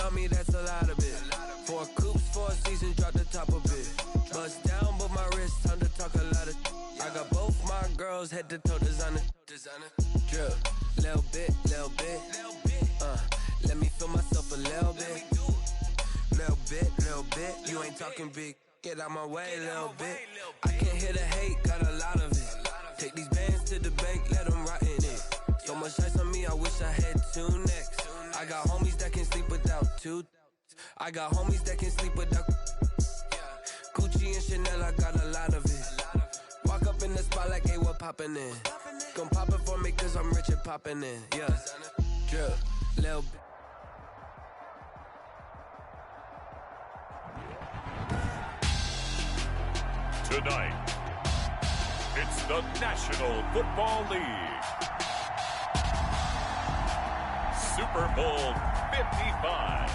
on me, that's a lot of it. 4 coops, 4 seasons, drop the top of it. Bust down, but my wrist, time to talk a lot of. I got both my girls head to toe designer. Drip, little bit. Let me feel myself a little bit. Little bit. You ain't talking big. Get out my way, little bit. I can't hear the hate, got a lot of it. Take these bands to the bank, let them rot in it. So much ice on me, I wish I had 2 necks. I got homies that can sleep without 2. I got homies that can sleep without. Gucci and Chanel, I got a lot of it. Walk up in the spot like, hey, what poppin' in? Gon' pop it for me, cause I'm rich and poppin' in. Yeah, drip, little bit. Tonight, it's the National Football League. Super Bowl 55.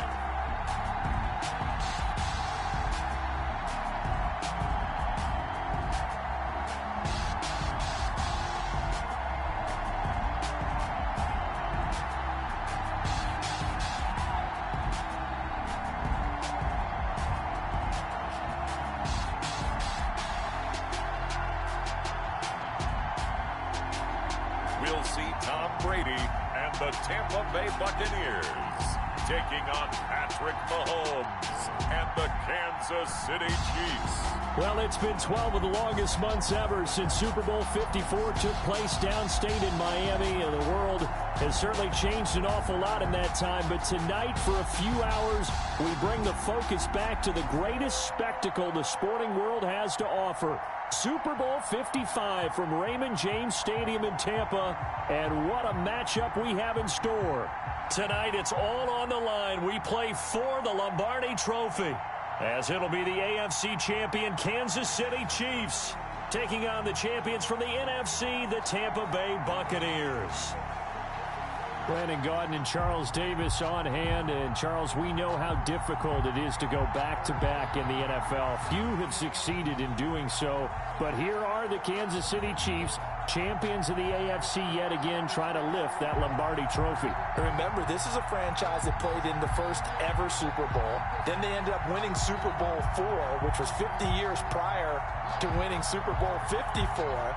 We'll see Tom Brady and the Tampa Bay Buccaneers taking on Patrick Mahomes and the Kansas City Chiefs. Well, it's been 12 of the longest months ever since Super Bowl 54 took place downstate in Miami, and the world has certainly changed an awful lot in that time. But tonight, for a few hours, we bring the focus back to the greatest spectacle the sporting world has to offer. Super Bowl 55 from Raymond James Stadium in Tampa, and what a matchup we have in store. Tonight, it's all on the line. We play for the Lombardi Trophy, as it'll be the AFC champion Kansas City Chiefs taking on the champions from the NFC, the Tampa Bay Buccaneers. Brandon Gaudin and Charles Davis on hand. And, Charles, we know how difficult it is to go back-to-back in the NFL. Few have succeeded in doing so. But here are the Kansas City Chiefs, champions of the AFC yet again, trying to lift that Lombardi Trophy. Remember, this is a franchise that played in the first ever Super Bowl. Then they ended up winning Super Bowl IV, which was 50 years prior to winning Super Bowl 54.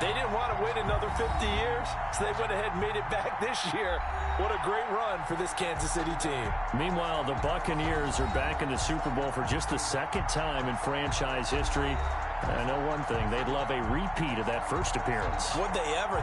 They didn't want to wait another 50 years, so they went ahead and made it back this year. What a great run for this Kansas City team. Meanwhile, the Buccaneers are back in the Super Bowl for just the second time in franchise history. I know one thing, they'd love a repeat of that first appearance. Would they ever?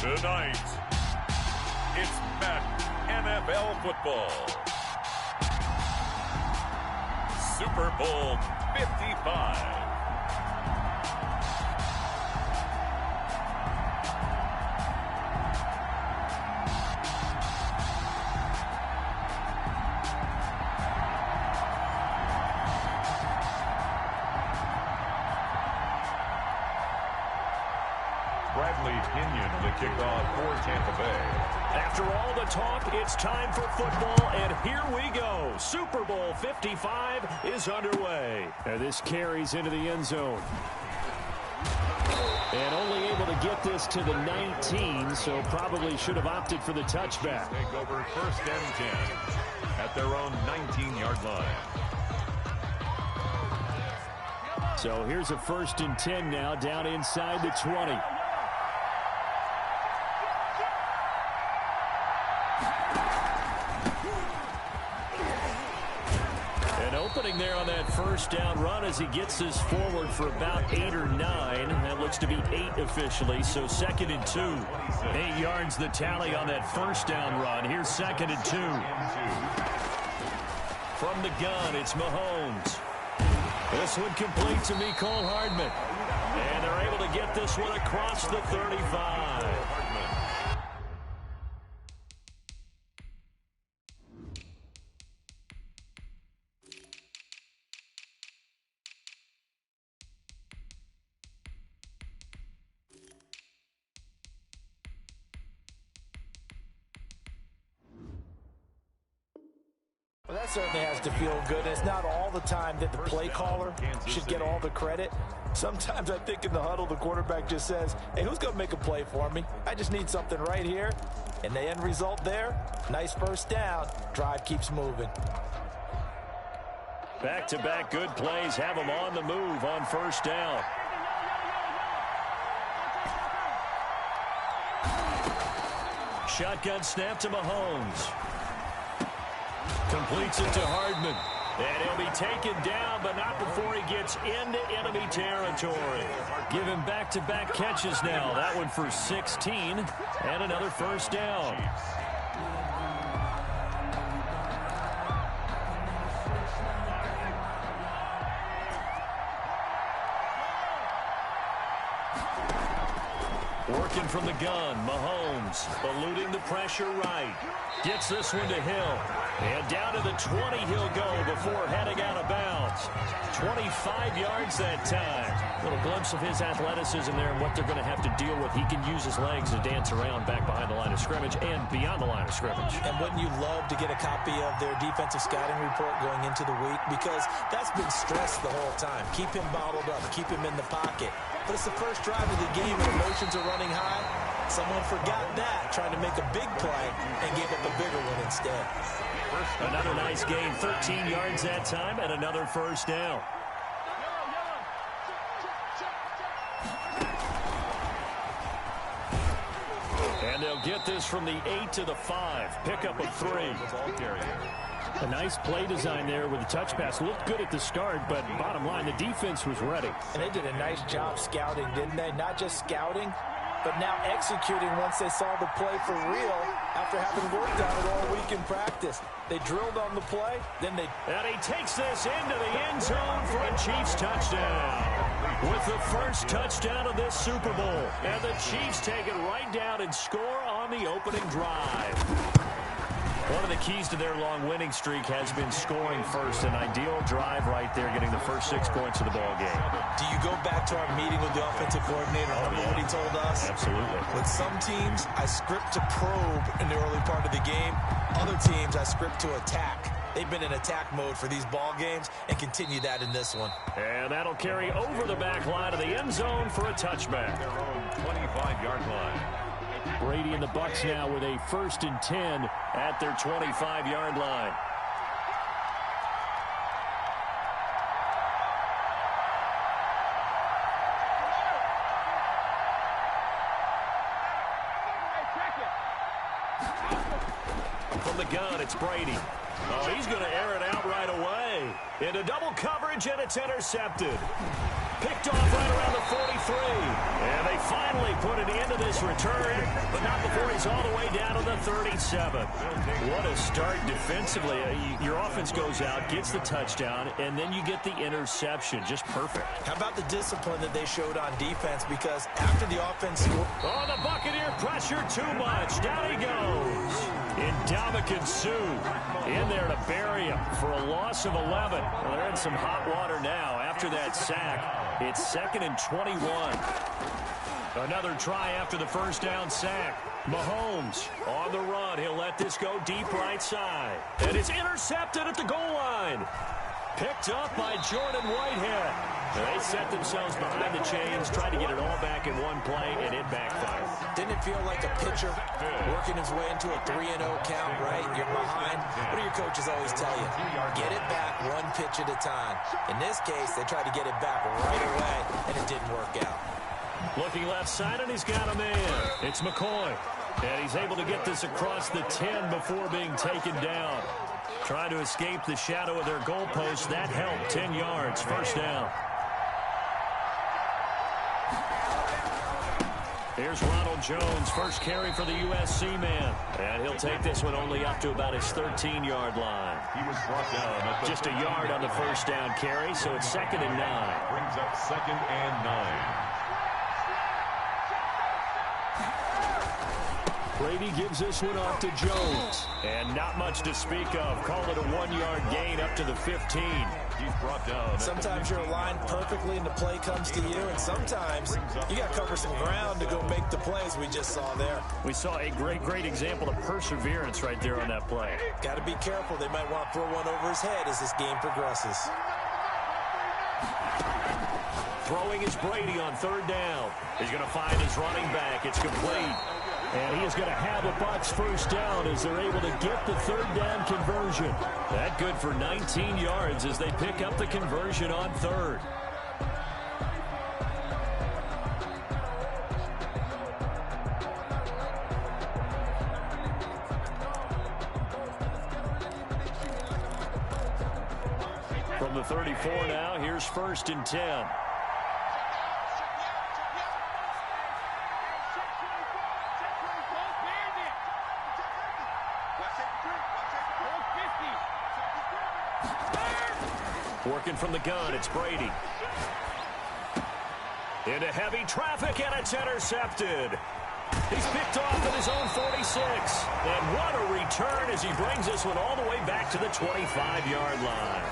Tonight, it's Madden NFL football. Super Bowl 55. Stanley Pinion to kick off for Tampa Bay. After all the talk, it's time for football, and here we go. Super Bowl 55 is underway. And this carries into the end zone. And only able to get this to the 19, so probably should have opted for the touchback. Take over 1st and 10 at their own 19-yard line. So here's a 1st and 10 now, down inside the 20. Opening there on that 1st down run as he gets this forward for about 8 or 9. That looks to be 8 officially, so 2nd and 2. 8 yards the tally on that 1st down run. Here's 2nd and 2. From the gun, it's Mahomes. This one complete to Mecole Hardman. And they're able to get this one across the 35. Well, that certainly has to feel good. It's not all the time that the play caller should get all the credit. Sometimes I think in the huddle, the quarterback just says, hey, who's going to make a play for me? I just need something right here. And the end result there, nice 1st down. Drive keeps moving. Back-to-back good plays have them on the move on 1st down. Shotgun snap to Mahomes. Completes it to Hardman. And he'll be taken down, but not before he gets into enemy territory. Give him back-to-back catches now. That one for 16 and another 1st down. Working from the gun, Mahomes eluding the pressure right. Gets this one to Hill. And down to the 20 he'll go before heading out of bounds. 25 yards that time. Little glimpse of his athleticism there and what they're going to have to deal with. He can use his legs to dance around back behind the line of scrimmage and beyond the line of scrimmage. And wouldn't you love to get a copy of their defensive scouting report going into the week? Because that's been stressed the whole time. Keep him bottled up. Keep him in the pocket. But it's the first drive of the game and emotions are running high. Someone forgot that, trying to make a big play and gave up a bigger one instead. Another nice gain, 13 yards that time, and another 1st down. And they'll get this from the 8 to the 5. Pickup of 3. A nice play design there with the touch pass. Looked good at the start, but bottom line, the defense was ready. And they did a nice job scouting, didn't they? Not just scouting, but now executing once they saw the play for real after having worked on it all week in practice. They drilled on the play, then they... And he takes this into the end zone for a Chiefs touchdown. With the 1st touchdown of this Super Bowl. And the Chiefs take it right down and score on the opening drive. One of the keys to their long winning streak has been scoring first. An ideal drive right there, getting the first 6 points of the ball game. Do you go back to our meeting with the offensive coordinator? Remember what he told us? Absolutely. With some teams, I script to probe in the early part of the game. Other teams, I script to attack. They've been in attack mode for these ball games and continue that in this one. And that'll carry over the back line of the end zone for a touchback. Their own 25-yard line. Brady and the Bucs now with a 1st and 10 at their 25-yard line. From the gun, it's Brady. Oh, he's going to air it out right away. Into double coverage, and it's intercepted. Picked off right around the 43. And they finally put an end to this return, but not before he's all the way down to the 37. What a start defensively. Your offense goes out, gets the touchdown, and then you get the interception. Just perfect. How about the discipline that they showed on defense? Because after the offense scored... Oh, the Buccaneer pressure too much. Down he goes. Ndamukong Suh in there to bury him for a loss of 11. Well, they're in some hot water now after that sack. It's 2nd and 21. Another try after the first down sack. Mahomes on the run. He'll let this go deep right side. And it's intercepted at the goal line. Picked up by Jordan Whitehead. They set themselves behind the chains, tried to get it all back in one play, and it backfired. Didn't it feel like a pitcher working his way into a 3-0 count, right? You're behind. What do your coaches always tell you? Get it back one pitch at a time. In this case, they tried to get it back right away, and it didn't work out. Looking left side, and he's got a man. It's McCoy. And he's able to get this across the 10 before being taken down. Trying to escape the shadow of their goalpost. That helped. 10 yards. First down. Here's Ronald Jones, first carry for the USC man. And he'll take this one only up to about his 13-yard line. He was brought down at just a yard on the first down carry, so it's 2nd and 9. Brings up 2nd and 9. Brady gives this one off to Jones. And not much to speak of. Call it a 1-yard gain up to the 15. He's brought down. Sometimes you're aligned perfectly and the play comes to you, and sometimes you got to cover some ground to go make the plays we just saw there. We saw a great example of perseverance right there on that play. Got to be careful. They might want to throw one over his head as this game progresses. Throwing is Brady on 3rd down. He's going to find his running back. It's complete. And he is going to have a Bucs first down as they're able to get the 3rd down conversion. That good for 19 yards as they pick up the conversion on 3rd. From the 34 now, here's 1st and 10. Working from the gun, it's Brady. Into heavy traffic, and it's intercepted. He's picked off at his own 46. And what a return as he brings this one all the way back to the 25-yard line.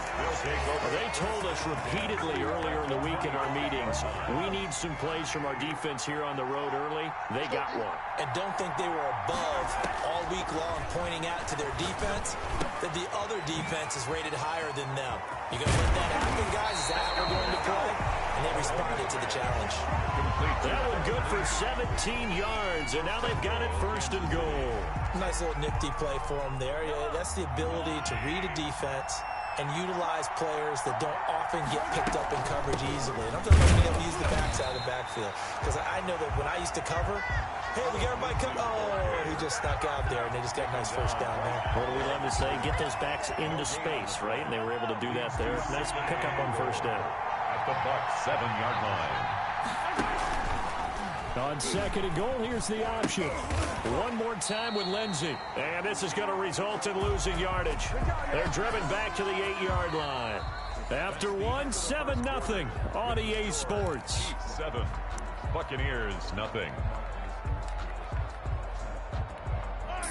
They told us repeatedly earlier in the week in our meetings, we need some plays from our defense here on the road early. They got one. And don't think they were above all week long pointing out to their defense that the other defense is rated higher than them. You going to let that happen, guys? Is that how we're going to play? And they responded to the challenge. That one good for 17 yards, and now they've got it 1st and goal. Nice little nifty play for them there. Yeah, that's the ability to read a defense and utilize players that don't often get picked up in coverage easily. And I'm talking about being able to use the backside of the backfield. Because I know that when I used to cover, hey, we got everybody come. Oh, he just snuck out there, and they just got a nice first down there. What do we love to say? Get those backs into space, right? And they were able to do that there. Nice pickup on 1st down. At the Bucs 7-yard line. On 2nd and goal, here's the option. One more time with Lindsey. And this is going to result in losing yardage. They're driven back to the 8-yard line. After one, 7-0 on EA Sports. 7. Buccaneers, nothing.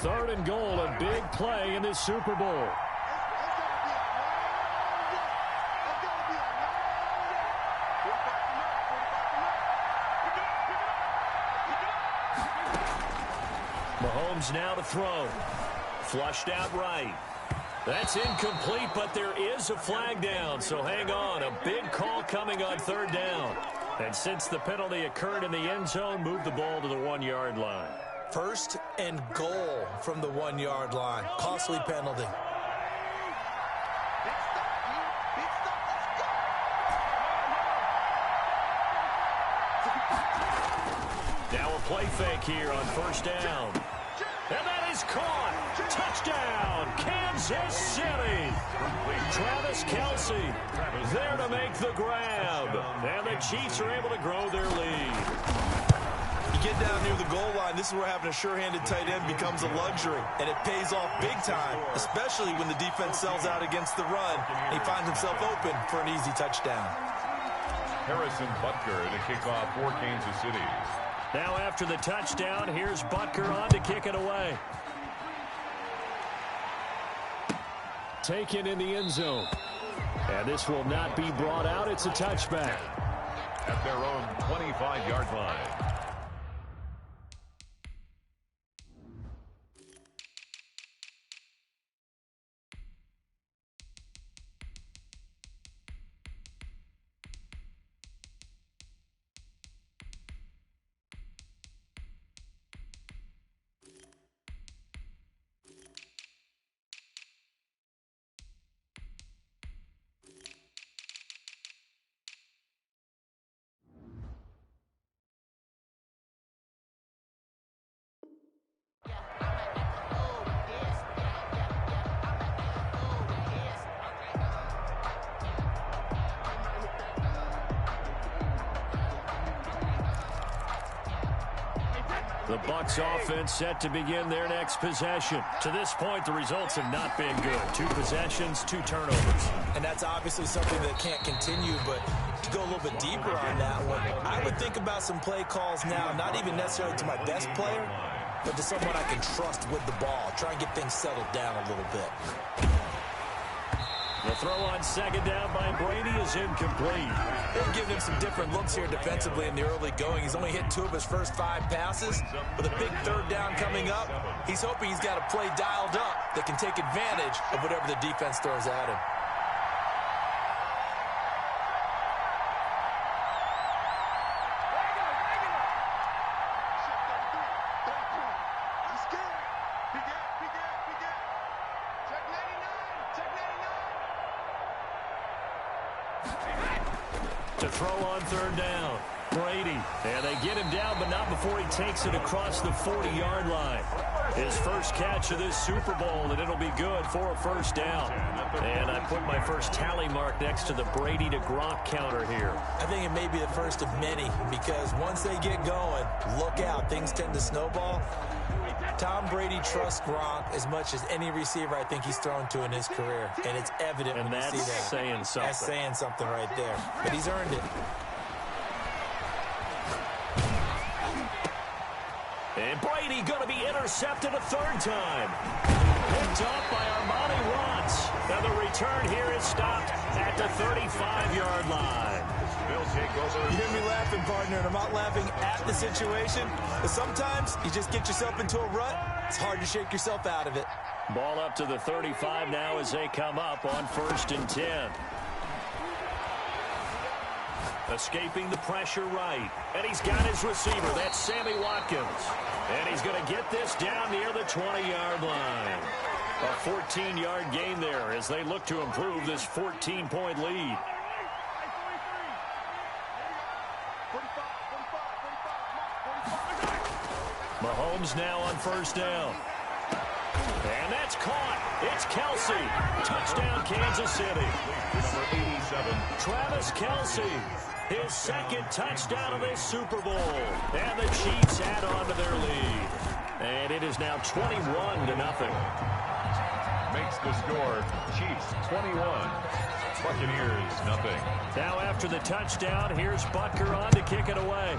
3rd and goal, a big play in this Super Bowl. Mahomes now to throw. Flushed out right. That's incomplete, but there is a flag down, so hang on. A big call coming on 3rd down. And since the penalty occurred in the end zone, move the ball to the 1-yard line. 1st and goal from the 1-yard line. Costly penalty. Now a play fake here on 1st down. And that is caught. Touchdown, Kansas City. Travis Kelce there to make the grab. And the Chiefs are able to grow their lead. You get down near the goal line, this is where having a sure-handed tight end becomes a luxury. And it pays off big time, especially when the defense sells out against the run. He finds himself open for an easy touchdown. Harrison Butker to kick off for Kansas City. Now after the touchdown, here's Butker on to kick it away. Taken in the end zone. And this will not be brought out. It's a touchback. At their own 25-yard line. The Bucs offense set to begin their next possession. To this point, the results have not been good. 2 possessions, 2 turnovers. And that's obviously something that can't continue, but to go a little bit deeper on that one, I would think about some play calls now, not even necessarily to my best player, but to someone I can trust with the ball. Try and get things settled down a little bit. The throw on second down by Brady is incomplete. They've given him some different looks here defensively in the early going. He's only hit 2 of his first 5 passes. With a big third down coming up, he's hoping he's got a play dialed up that can take advantage of whatever the defense throws at him. To throw on third down, Brady. And they get him down, but not before he takes it across the 40-yard line. His first catch of this Super Bowl, and it'll be good for a first down. And I put my first tally mark next to the Brady to Gronk counter here. I think it may be the first of many, because once they get going, look out, things tend to snowball. Tom Brady trusts Gronk as much as any receiver I think he's thrown to in his career. And it's evident when you see that. And that's saying something. That's saying something right there. But he's earned it. And Brady going to be intercepted a third time. Picked up by Armani Watts. And the return here is stopped at the 35-yard line. You hear me laughing, partner, and I'm not laughing at the situation. But sometimes you just get yourself into a rut. It's hard to shake yourself out of it. Ball up to the 35 now as they come up on 1st and 10. Escaping the pressure right. And he's got his receiver. That's Sammy Watkins. And he's going to get this down near the 20-yard line. A 14-yard gain there as they look to improve this 14-point lead. Mahomes now on first down. And that's caught. It's Kelsey. Touchdown, Kansas City. Number 87. Travis Kelsey. His second touchdown of this Super Bowl. And the Chiefs add on to their lead. And it is now 21-0. Makes the score Chiefs 21. Buccaneers nothing. Now after the touchdown, here's Butker on to kick it away.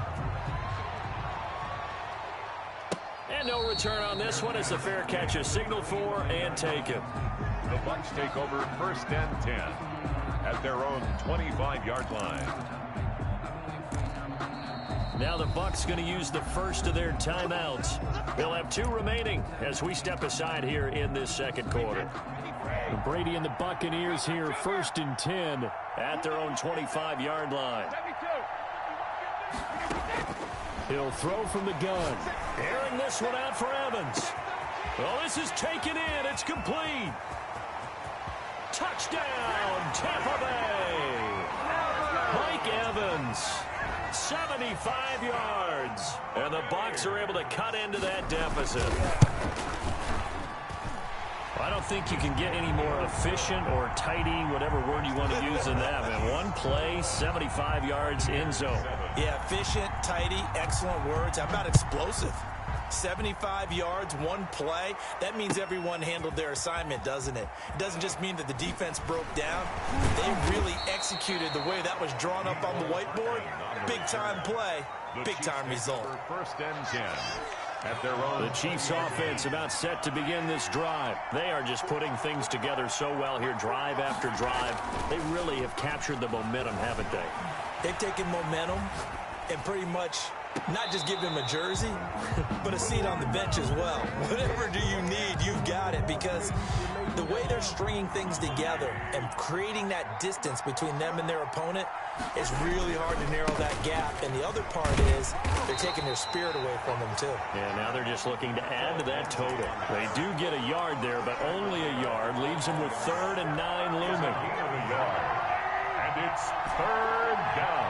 And no return on this one as the fair catch is signaled for and taken. The Bucs take over 1st and 10 at their own 25-yard line. Now the Bucs going to use the first of their timeouts. They'll have 2 remaining as we step aside here in this second quarter. Brady and the Buccaneers here 1st and 10 at their own 25-yard line. He'll throw from the gun. Airing this one out for Evans. Well, this is taken in. It's complete. Touchdown, Tampa Bay. Mike Evans, 75 yards. And the Bucs are able to cut into that deficit. I don't think you can get any more efficient or tidy, whatever word you want to use in that, man. One play, 75 yards, end zone. Yeah, efficient, tidy, excellent words. How about explosive? 75 yards, one play. That means everyone handled their assignment, doesn't it? It doesn't just mean that the defense broke down. They really executed the way that was drawn up on the whiteboard. Big-time play, big-time result. 1st and 10 at their own. The Chiefs offense about set to begin this drive. They are just putting things together so well here, drive after drive. They really have captured the momentum, haven't they? They've taken momentum and pretty much not just give him a jersey, but a seat on the bench as well. Whatever do you need, you've got it, because the way they're stringing things together and creating that distance between them and their opponent is really hard to narrow that gap. And the other part is they're taking their spirit away from them, too. Yeah, now they're just looking to add to that total. They do get a yard there, but only a yard. Leaves them with 3rd and 9 looming. And it's 3rd down.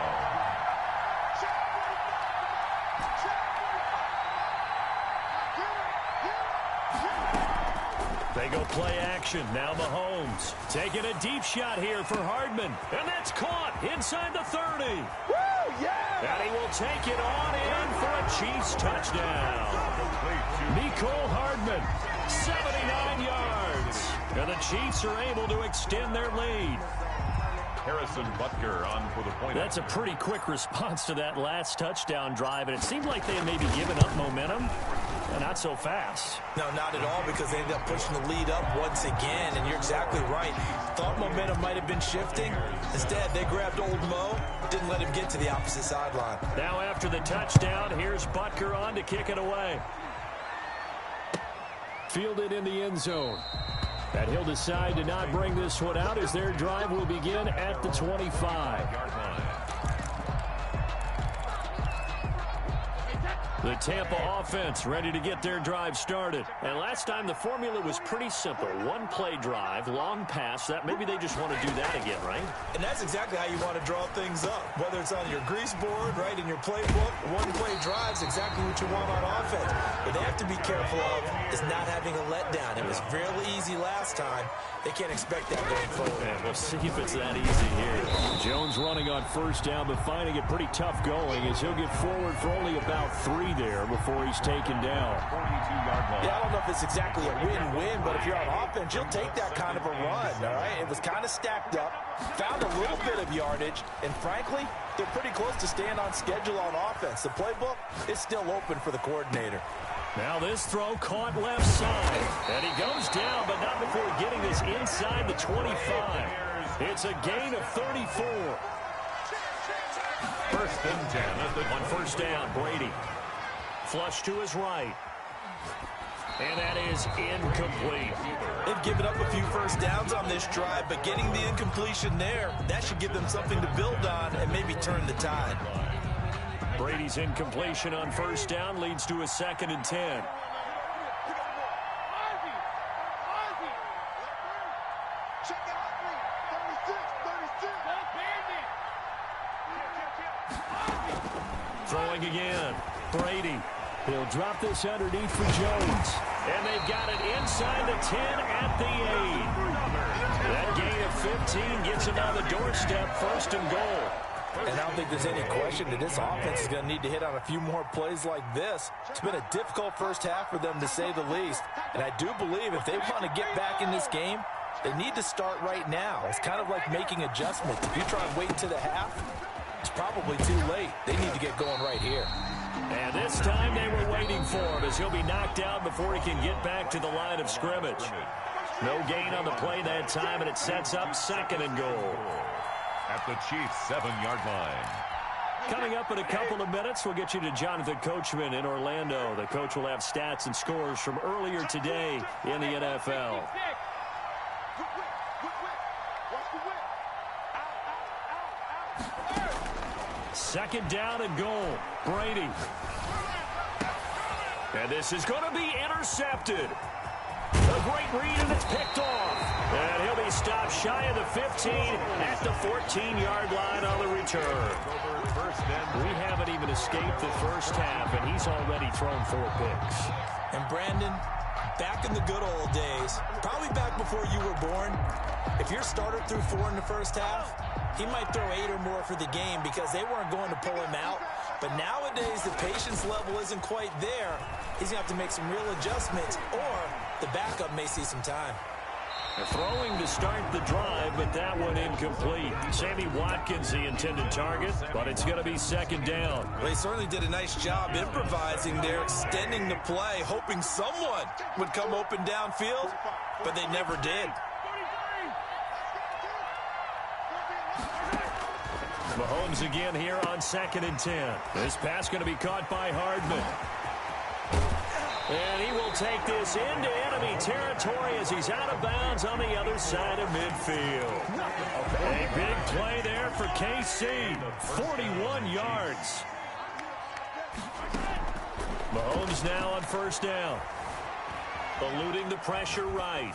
They go play action. Now Mahomes taking a deep shot here for Hardman. And that's caught inside the 30. Woo, yeah! And he will take it on in for a Chiefs touchdown. Mecole Hardman, 79 yards. And the Chiefs are able to extend their lead. Harrison Butker on for the point. That's a pretty quick response to that last touchdown drive, and it seemed like they had maybe given up momentum. Not so fast. No, not at all, because they ended up pushing the lead up once again, and you're exactly right. Thought momentum might have been shifting. Instead, they grabbed old Mo, didn't let him get to the opposite sideline. Now after the touchdown, here's Butker on to kick it away. Fielded in the end zone. And he'll decide to not bring this one out as their drive will begin at the 25-yard line. The Tampa offense ready to get their drive started. And last time the formula was pretty simple. One play drive, long pass. That maybe they just want to do that again, right? And that's exactly how you want to draw things up. Whether it's on your grease board, right, in your playbook, one play drive is exactly what you want on offense. What they have to be careful of is not having a letdown. It was fairly easy last time. They can't expect that going forward. And we'll see if it's that easy here. Jones running on first down, but finding it pretty tough going as he'll get forward for only about 3 there before he's taken down. 42-yard line. Yeah, I don't know if it's exactly a win-win, but if you're on offense, you'll take that kind of a run, all right? It was kind of stacked up, found a little bit of yardage, and frankly, they're pretty close to staying on schedule on offense. The playbook is still open for the coordinator. Now this throw caught left side. And he goes down, but not before getting this inside the 25. It's a gain of 34. First and 10 at the on first down, Brady. Flush to his right. And that is incomplete. They've given up a few first downs on this drive, but getting the incompletion there, that should give them something to build on and maybe turn the tide. Brady's incompletion on first down leads to a 2nd and 10. Throwing again. Brady. He'll drop this underneath for Jones. And they've got it inside the 10 at the 8. That gain of 15 gets him on the doorstep, 1st and goal. And I don't think there's any question that this offense is going to need to hit on a few more plays like this. It's been a difficult first half for them, to say the least. And I do believe if they want to get back in this game, they need to start right now. It's kind of like making adjustments. If you try and wait to the half, it's probably too late. They need to get going right here. And this time they were waiting for him as he'll be knocked out before he can get back to the line of scrimmage. No gain on the play that time, and it sets up 2nd and goal. At the Chiefs' 7-yard line. Coming up in a couple of minutes, we'll get you to Jonathan Coachman in Orlando. The coach will have stats and scores from earlier today in the NFL. Second down and goal. Brady. And this is going to be intercepted. A great read, and it's picked off. And he'll be stopped shy of the 15 at the 14-yard line on the return. We haven't even escaped the first half, and he's already thrown 4 picks. And Brandon, back in the good old days, probably back before you were born, if your starter threw 4 in the first half, he might throw 8 or more for the game because they weren't going to pull him out. But nowadays, the patience level isn't quite there. He's going to have to make some real adjustments, or the backup may see some time. Throwing to start the drive, but that one incomplete. Sammy Watkins, the intended target, but it's going to be 2nd down. Well, he certainly did a nice job improvising there, extending the play, hoping someone would come open downfield, but they never did. Mahomes again here on 2nd and 10. This pass going to be caught by Hardman. And he will take this into enemy territory as he's out of bounds on the other side of midfield. A big play there for KC. 41 yards. Mahomes now on first down. Eluding the pressure right.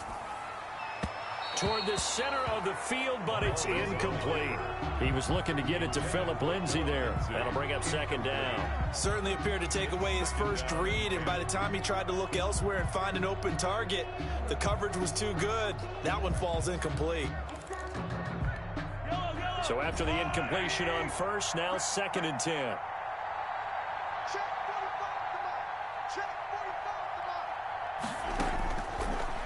Toward the center of the field, but it's incomplete. He was looking to get it to Phillip Lindsay there. That'll bring up 2nd down. Certainly appeared to take away his first read, and by the time he tried to look elsewhere and find an open target, the coverage was too good. That one falls incomplete. So after the incompletion on first, now 2nd and 10.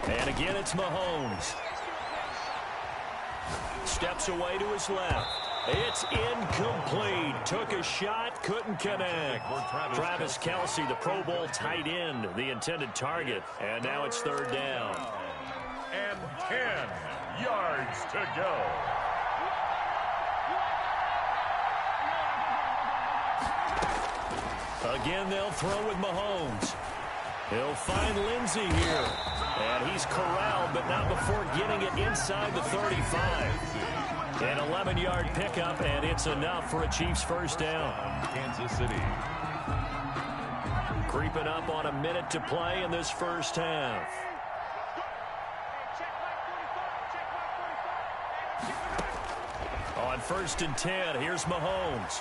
And again, it's Mahomes. Steps away to his left. It's incomplete. Took a shot, couldn't connect. Travis Kelce, the Pro Bowl tight end, the intended target. And now it's 3rd down. And 10 yards to go. Again, they'll throw with Mahomes. He'll find Lindsey here. And he's corralled, but not before getting it inside the 35. An 11-yard pickup, and it's enough for a Chiefs 1st down. Kansas City. Creeping up on a minute to play in this 1st half. On 1st and 10, here's Mahomes.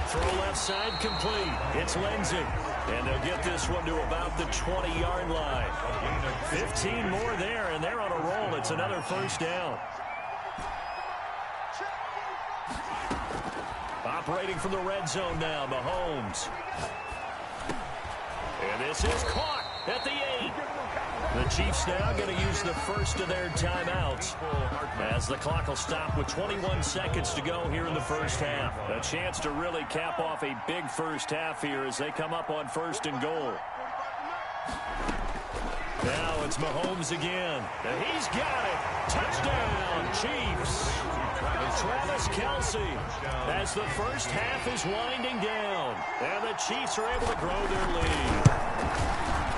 Throw left side complete. It's Lindsey. And they'll get this one to about the 20-yard line. 15 more there, and they're on a roll. It's another 1st down. Operating from the red zone now, Mahomes. And this is caught at the 8. The Chiefs now going to use the first of their timeouts as the clock will stop with 21 seconds to go here in the 1st half. A chance to really cap off a big 1st half here as they come up on 1st and goal. Now it's Mahomes again. And he's got it. Touchdown, Chiefs. Travis Kelce as the 1st half is winding down. And the Chiefs are able to grow their lead.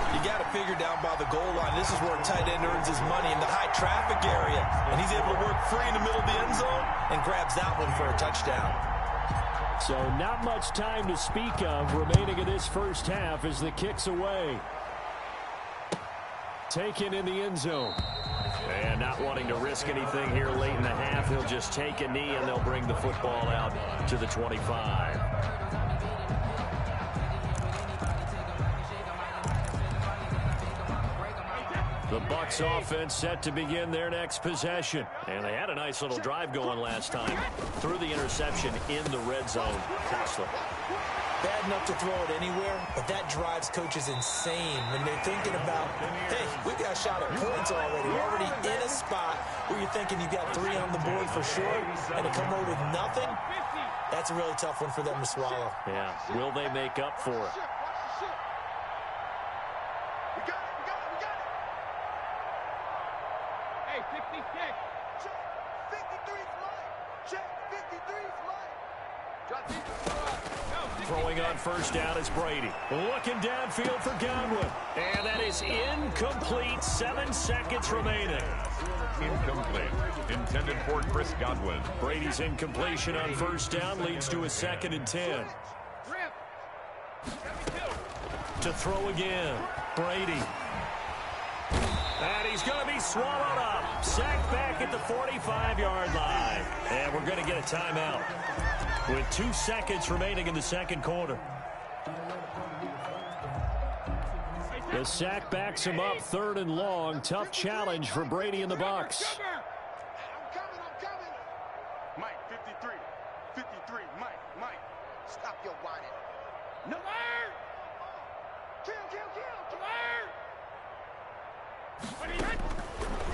You got to figure down by the goal line. This is where a tight end earns his money in the high traffic area. And he's able to work free in the middle of the end zone and grabs that one for a touchdown. So not much time to speak of remaining in this 1st half as the kick's away. Taken in the end zone. And not wanting to risk anything here late in the half, he'll just take a knee and they'll bring the football out to the 25. The Bucs offense set to begin their next possession. And they had a nice little drive going last time. Threw the interception in the red zone. Costly. Bad enough to throw it anywhere, but that drives coaches insane when they're thinking about, hey, we got a shot at points already. We're already in a spot where you're thinking you got 3 on the board for sure, and to come away with nothing, that's a really tough one for them to swallow. Yeah, will they make up for it? Throwing on 1st down is Brady. Looking downfield for Godwin. And that is incomplete. 7 seconds remaining. Incomplete. Intended for Chris Godwin. Brady's incompletion on 1st down leads to a 2nd and 10. To throw again. Brady. And he's going to be swallowed up. Sacked back at the 45-yard line. And we're going to get a timeout with 2 seconds remaining in the 2nd quarter. The sack backs him up 3rd and long. Tough challenge for Brady and the Bucs. I'm coming. Mike, 53. 53. Mike. Stop your whining. No. Kill.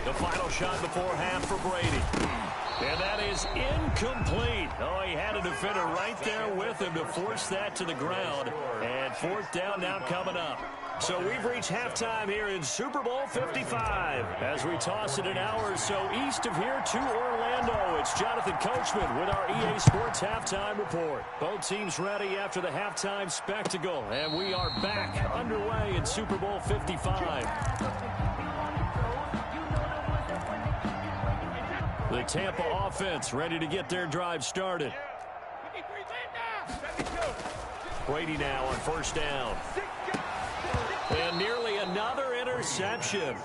The final shot before half for Brady. And that is incomplete. Oh, he had a defender right there with him to force that to the ground. And 4th down now coming up. So we've reached halftime here in Super Bowl 55. As we toss it an hour or so east of here to Orlando, it's Jonathan Coachman with our EA Sports Halftime Report. Both teams ready after the halftime spectacle. And we are back underway in Super Bowl 55. The Tampa offense ready to get their drive started. Brady now on 1st down. And nearly another interception.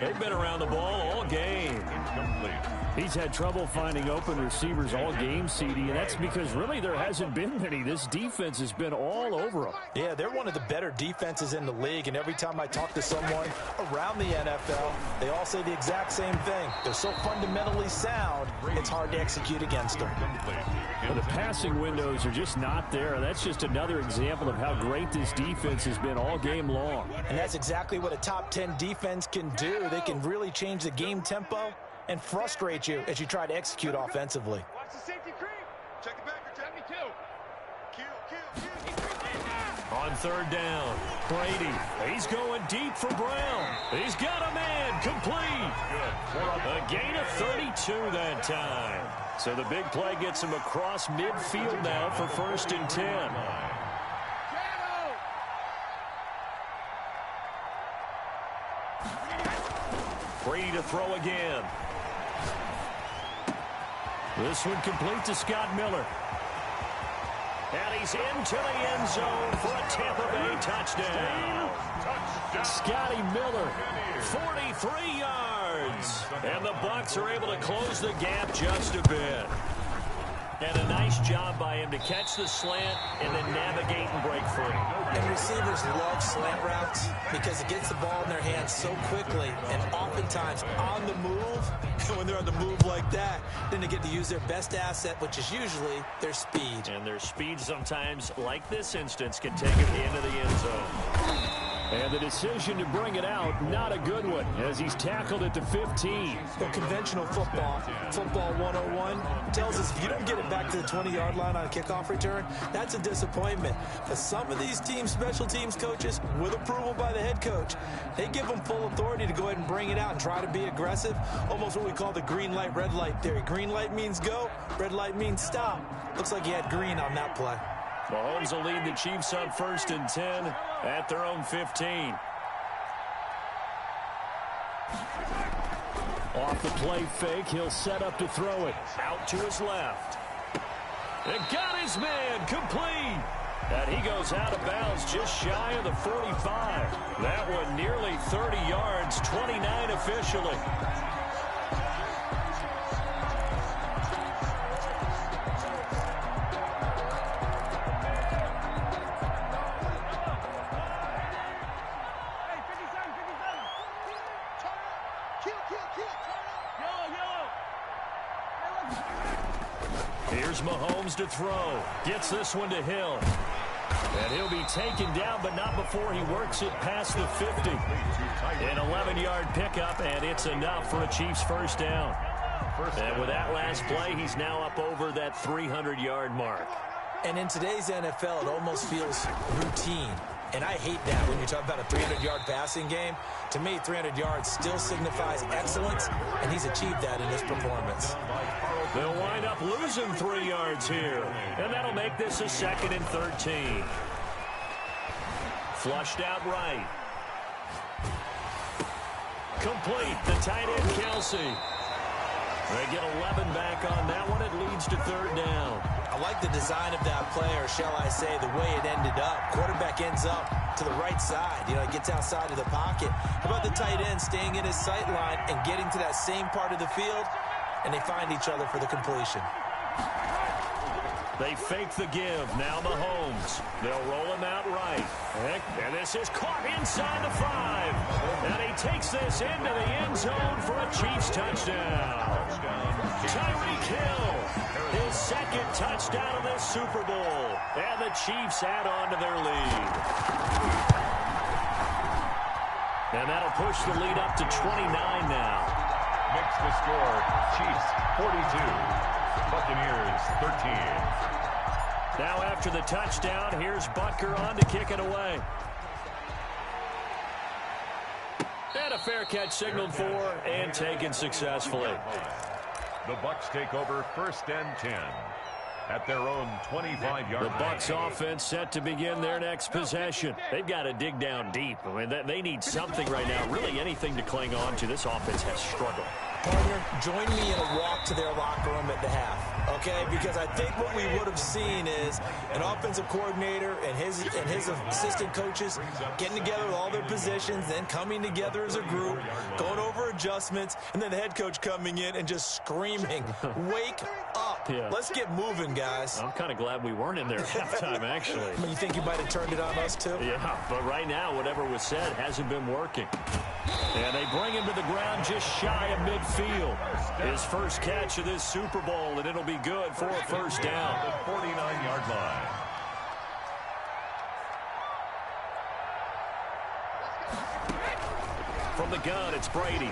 They've been around the ball all game. Incomplete. He's had trouble finding open receivers all game, CD, and that's because really there hasn't been many. This defense has been all over them. Yeah, they're one of the better defenses in the league, and every time I talk to someone around the NFL, they all say the exact same thing. They're so fundamentally sound, it's hard to execute against them. Well, the passing windows are just not there. That's just another example of how great this defense has been all game long. And that's exactly what a top 10 defense can do. They can really change the game tempo and frustrate you as you try to execute offensively. Watch the safety creep. Check it back for 72. Kill. On third down, Brady. He's going deep for Brown. He's got a man complete. A gain of 32 that time. So the big play gets him across midfield now for 1st and 10. Brady to throw again. This one complete to Scott Miller. And he's into the end zone for a Tampa Bay touchdown. Scotty Miller, 43 yards. And the Bucs are able to close the gap just a bit. And a nice job by him to catch the slant and then navigate and break free. And receivers love slant routes because it gets the ball in their hands so quickly and oftentimes on the move. And when they're on the move like that, then they get to use their best asset, which is usually their speed. And their speed sometimes, like this instance, can take them into the end zone. And the decision to bring it out, not a good one, as he's tackled at the 15. Well, conventional football 101, tells us if you don't get it back to the 20-yard line on a kickoff return, that's a disappointment. But some of these special teams coaches, with approval by the head coach, they give them full authority to go ahead and bring it out and try to be aggressive, almost what we call the green light, red light theory. Green light means go, red light means stop. Looks like he had green on that play. Mahomes will lead the Chiefs on 1st and 10 at their own 15. Off the play fake, he'll set up to throw it. Out to his left. And got his man complete. And he goes out of bounds just shy of the 45. That one nearly 30 yards, 29 officially. Here's Mahomes to throw. Gets this one to Hill. And he'll be taken down, but not before he works it past the 50. An 11-yard pickup, and it's enough for a Chiefs first down. And with that last play, he's now up over that 300-yard mark. And in today's NFL, it almost feels routine. And I hate that when you talk about a 300-yard passing game. To me, 300 yards still signifies excellence, and he's achieved that in his performance. They'll wind up losing 3 yards here, and that'll make this a 2nd and 13. Flushed out right. Complete. The tight end, Kelsey. They get 11 back on that one. It leads to 3rd down. I like the design of that play, or shall I say the way it ended up. Quarterback ends up to the right side. You know, he gets outside of the pocket. How about the tight end staying in his sight line and getting to that same part of the field, and they find each other for the completion. They fake the give. Now Mahomes. They'll roll him out right. And this is caught inside the 5. And he takes this into the end zone for a Chiefs touchdown. Tyreek Hill, his 2nd touchdown of this Super Bowl. And the Chiefs add on to their lead. And that'll push the lead up to 29 now. Makes the score Chiefs 42, Buccaneers 13. Now after the touchdown, here's Butker on to kick it away. And a fair catch signaled for and taken successfully. The Bucs take over 1st and 10 at their own 25-yard line. The Bucs offense set to begin their next possession. They've got to dig down deep. I mean, they need something right now, really anything to cling on to. This offense has struggled. Partner, join me in a walk to their locker room at the half, okay? Because I think what we would have seen is an offensive coordinator and his assistant coaches getting together with all their positions, then coming together as a group, going over adjustments, and then the head coach coming in and just screaming, wake up. Yeah. Let's get moving, guys. I'm kind of glad we weren't in there at halftime, actually. I mean, you think you might have turned it on us, too? Yeah, but right now, whatever was said hasn't been working. And they bring him to the ground just shy of midfield. His first catch of this Super Bowl, and it'll be good for a first down. The 49-yard line. From the gun, it's Brady.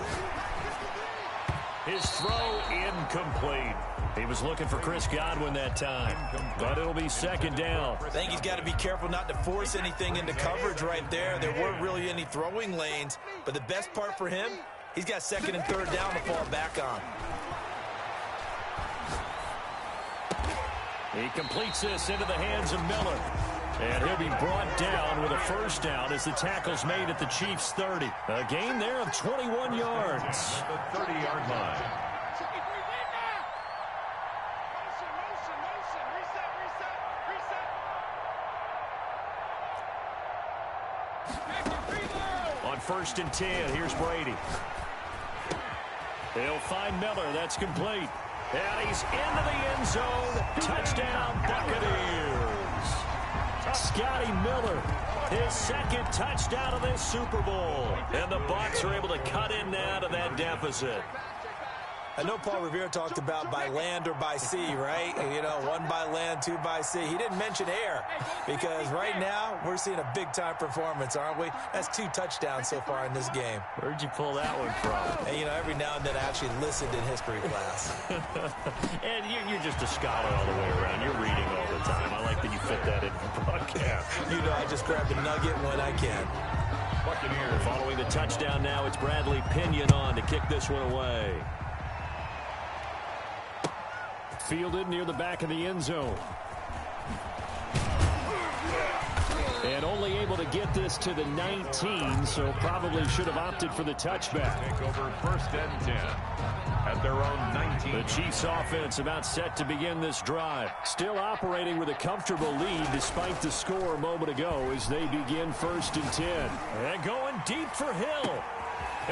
His throw incomplete. He was looking for Chris Godwin that time, but it'll be second down. I think he's got to be careful not to force anything into coverage right there. There weren't really any throwing lanes, but the best part for him, he's got second and third down to fall back on. He completes this into the hands of Miller. And he'll be brought down with a first down as the tackle's made at the Chiefs' 30. A gain there of 21 yards. The 30-yard line. On 1st and 10, here's Brady. He'll find Miller. That's complete. And he's into the end zone. Touchdown, Buccaneers. Scotty Miller, his second touchdown of this Super Bowl. And the Bucs are able to cut in now to that deficit. I know Paul Revere talked about by land or by sea, right? You know, one by land, two by sea. He didn't mention air because right now we're seeing a big-time performance, aren't we? That's 2 touchdowns so far in this game. Where'd you pull that one from? And, you know, every now and then I actually listened in history class. And you're just a scholar all the way around. You're reading all the time. I like that you fit that in the broadcast. You know, I just grab the nugget when I can. Buccaneers following the touchdown now. It's Bradley Pinion on to kick this one away. Fielded near the back of the end zone. And only able to get this to the 19, so probably should have opted for the touchback. Take over 1st and 10 at their own 19. The Chiefs offense about set to begin this drive. Still operating with a comfortable lead despite the score a moment ago as they begin 1st and 10. And going deep for Hill.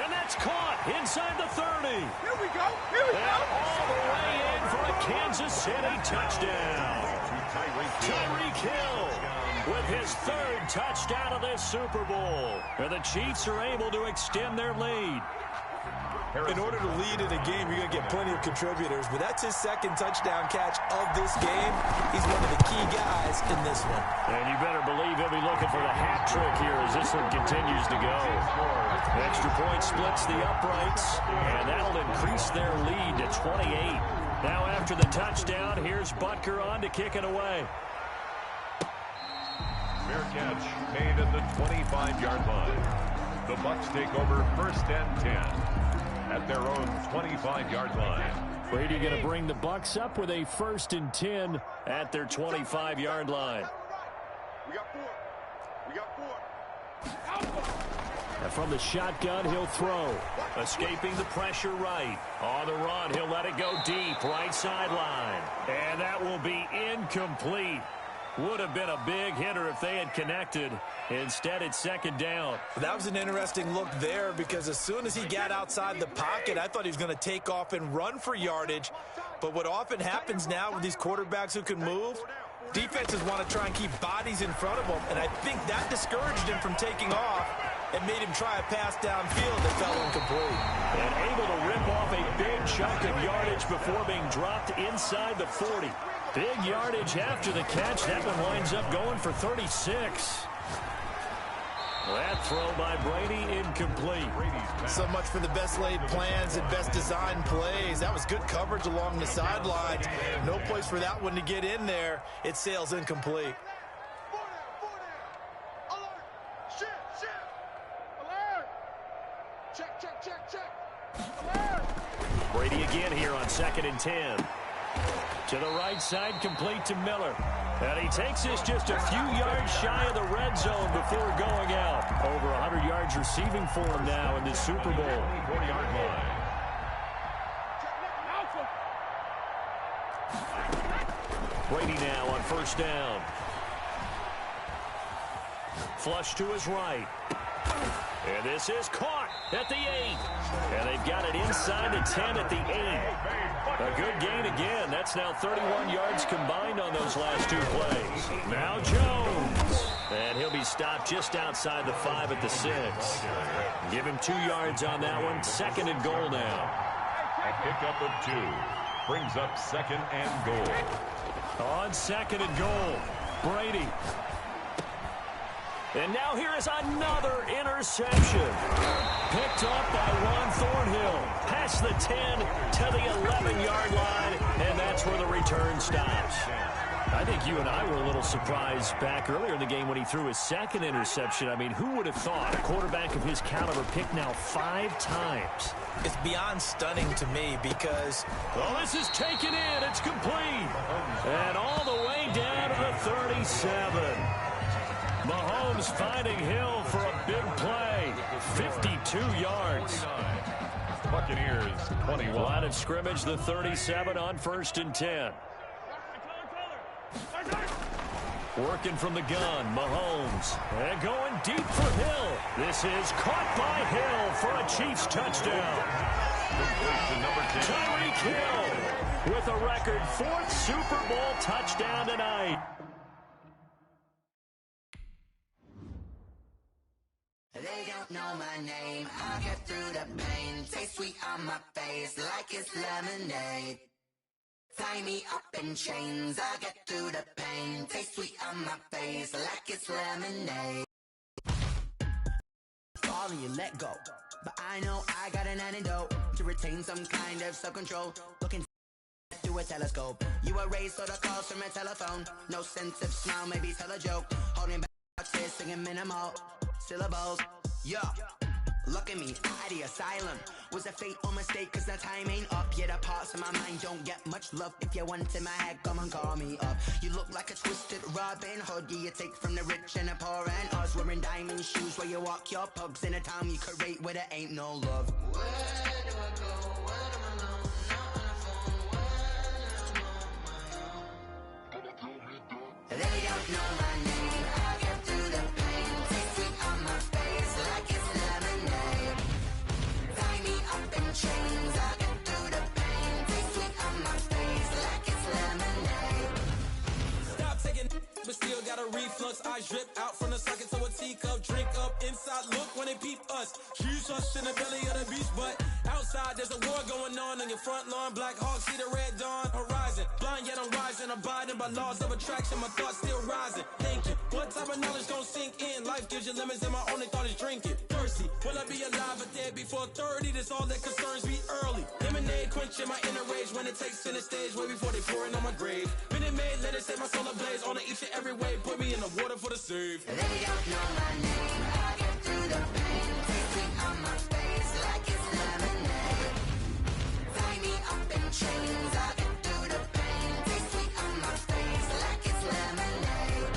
And that's caught inside the 30. Here we go. Here we go. All the way in for a Kansas City touchdown. Tyreek Hill with his 3rd touchdown of this Super Bowl. And the Chiefs are able to extend their lead. In order to lead in a game, you're going to get plenty of contributors, but that's his 2nd touchdown catch of this game. He's one of the key guys in this one. And you better believe he'll be looking for the hat trick here as this one continues to go. Extra point splits the uprights, and that'll increase their lead to 28. Now after the touchdown, here's Butker on to kick it away. Fair catch made at the 25-yard line. The Bucs take over 1st and 10 at their own 25-yard line. Brady going to bring the Bucs up with a 1st and 10 at their 25-yard line. We got 4. We got 4. And from the shotgun, he'll throw. Escaping the pressure right. On the run, he'll let it go deep, right sideline. And that will be incomplete. Would have been a big hitter if they had connected. Instead, it's 2nd down. That was an interesting look there because as soon as he got outside the pocket, I thought he was going to take off and run for yardage. But what often happens now with these quarterbacks who can move, defenses want to try and keep bodies in front of them, and I think that discouraged him from taking off and made him try a pass downfield that fell incomplete. And able to rip off a big chunk of yardage before being dropped inside the 40. Big yardage after the catch. That one winds up going for 36. That throw by Brady incomplete. So much for the best laid plans and best designed plays. That was good coverage along the sidelines. No place for that one to get in there. It sails incomplete. Brady again here on 2nd and 10. To the right side, complete to Miller. And he takes this just a few yards shy of the red zone before going out. Over 100 yards receiving for him now in this Super Bowl. 40-yard line. Brady now on first down. Flush to his right. And this is caught at the 8. And they've got it inside the 10 at the 8. A good gain again. That's now 31 yards combined on those last 2 plays. Now Jones. And he'll be stopped just outside the 5 at the 6. Give him 2 yards on that one. 2nd and goal now. A pickup of 2. Brings up 2nd and goal. On 2nd and goal, Brady. And now here is another interception. Picked up by Juan Thornhill. Past the 10 to the 11-yard line, and that's where the return stops. I think you and I were a little surprised back earlier in the game when he threw his 2nd interception. I mean, who would have thought a quarterback of his caliber picked now 5 times? It's beyond stunning to me because... Well, this is taken in. It's complete. And all the way down to the 37. Mahomes finding Hill for a big play. 52 yards. Buccaneers 21. Line of scrimmage, the 37 on 1st and 10. Working from the gun, Mahomes. And going deep for Hill. This is caught by Hill for a Chiefs touchdown. Tyreek Hill with a record 4th Super Bowl touchdown tonight. They don't know my name. I'll get through the pain. Taste sweet on my face like it's lemonade. Tie me up in chains. I'll get through the pain. Taste sweet on my face like it's lemonade. Fall and you let go. But I know I got an antidote to retain some kind of self-control. Looking through a telescope. You were raised on the calls from a telephone. No sense of smile, maybe tell a joke. Holding back, singing minimal syllables. Yeah, look at me, out of the asylum. Was a fate or mistake, cause the time ain't up. Yet the parts of my mind don't get much love. If you want in my head, come and call me up. You look like a twisted Robin Hood. Yeah, you take from the rich and the poor and us. Wearing diamond shoes where you walk your pugs in a town you create where there ain't no love. Where do I go? When am I alone? Not on the phone. When I'm on my own. They don't know my name. I get through the pain. Taste sweet on my face like it's lemonade. Tie me up in chains. I get through the pain. Taste sweet on my face like it's lemonade. Stop taking, but still got a reflux. Eyes drip out from the socket to a teacup. Drink up inside, look when they peep us. Choose us in the belly of the beast, but outside there's a war going on your front lawn. Black Hawk, see the red dawn horizon. Blind yet I'm rising, abiding by laws of attraction. My thoughts still rising. Thinking, what type of knowledge gon' sink in? Life gives you lemons and my only thought is drinking. Thirsty, will I be alive or dead before 30? That's all that concerns me early. Lemonade quenching my inner rage when it takes center stage way before they pouring on my grave. Been it made, let it set my soul ablaze on each and every way. Put me in the water for the save. They don't know my name. I get through the pain. Taste sweet on my face like it's lemonade. Tie me up in chains. I get through the pain. Taste sweet on my face like it's lemonade.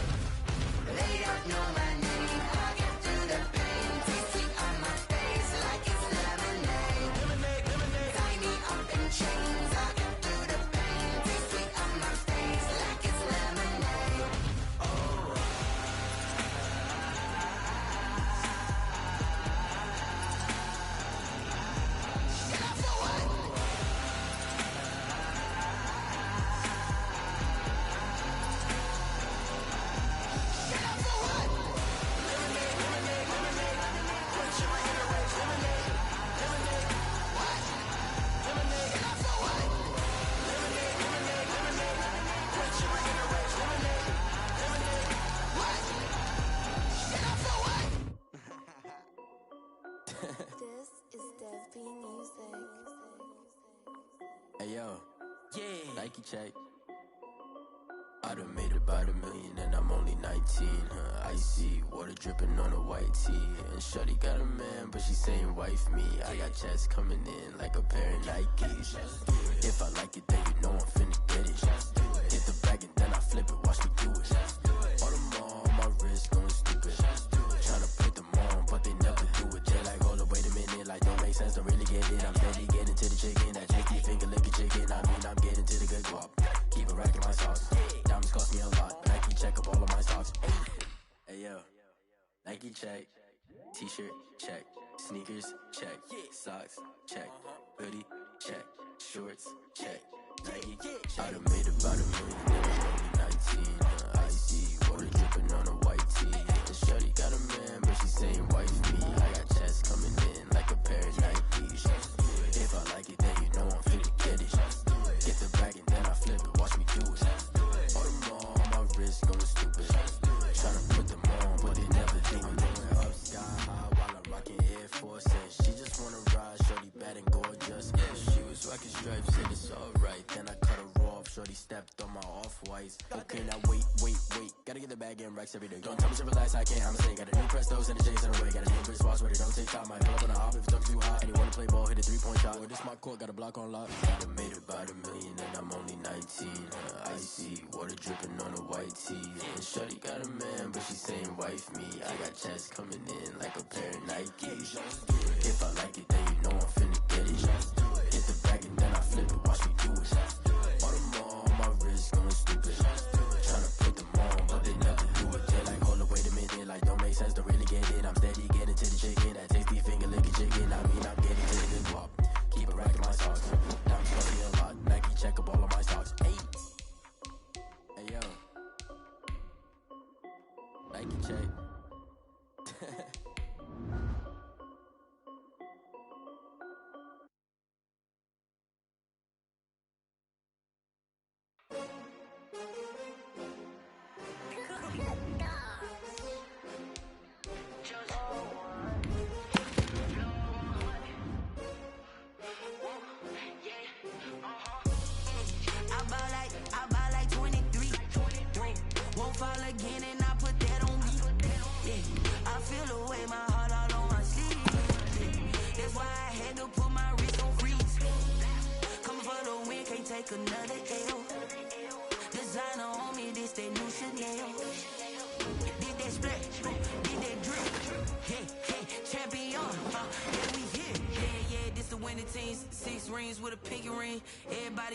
They don't know my name. I get through the pain. Taste sweet on my face like it's lemonade. Tie me up in chains. I get through the pain. Taste sweet on my face like it's lemonade. Oh. Get up for what? Get up for what? Lemonade, lemonade, lemonade. Quenching my inner rage. Lemonade, lemonade. What? Lemonade. Get up for what? Lemonade, lemonade, lemonade. Quenching my inner rage. Lemonade, lemonade. What? Get up for what? This is Desby Music. Hey yo, Yeah. Nike check. I done made about $1 million and I'm only 19. Icy water dripping on a white tee. And shorty got a man, but she saying wife me. I got checks coming in like a pair of Nikes. If I like it, then you know I'm finna get it. Hit the bag and then I flip it, watch me do it. All them on my wrist going stupid. Tryna put them on, but they never do it. They're like, hold up, wait a minute, like don't make sense, don't really get it. I'm steady getting to the chicken, that JT finger licking chicken. I mean, I'm getting to the good guap. Keep it racking my sauce. Nike check, t-shirt check, sneakers check, socks check, hoodie check, shorts check, Nike. I done made about $1 million and I'm only 19. Icy water dripping on a white tee. And shorty got a man, but she saying wife me. I got chest coming in like a pair of Nikes. If I like it, then you know I'm finna get it. Get the bag and then I flip it. Watch me do it. All them on my wrist going stupid. Tryna put them on, but they never do it. Going up sky high while I'm rocking Air Force. And she just wanna ride, shorty bad and gorgeous. Yeah, she was rocking stripes, said it's alright. Then I cut her off, shorty stepped on my off-whites. Okay, now wait. Gotta get the bag and racks every day. Don't tell me to relax, I can't, I'ma say. Got a new Prestos and a Chase in the way. Got a new Chris Foss where they don't take time. Might pull up on the hop if it's too hot. And you wanna play ball, hit a 3-point shot. Well, this my court, got a block on lock. I done made about $1 million and I'm only 19. Icy water dripping on a white tee. And shorty got a man, but she saying wife me. I got chest coming in like a pair of Nikes. If I like it, then you know I'm finna get it. Hit the bag and then I flip it, watch me do it. All them on my wrist going stupid. Tryna put them on, but they never do it. They like, hold up, wait a minute, like don't make sense to really get it. I'm steady getting to the chicken, that tasty finger licking chicken. I mean, I'm getting to the good guap. Keep a rack in my socks. Now I'm smoking a lot. Nike check up all of my stocks. Hey yo, Nike check. I buy like 23. Won't fall again and I put that on me. Yeah, I feel the way, my heart all on my sleeve. That's why I had to put my wrist on freeze. Coming for the win, can't take another L. Designer on me, this that new Chanel. Did that split, did that drip. Yeah, champion, yeah we here. Yeah, this the winning team. 6 rings with a pinky ring. Everybody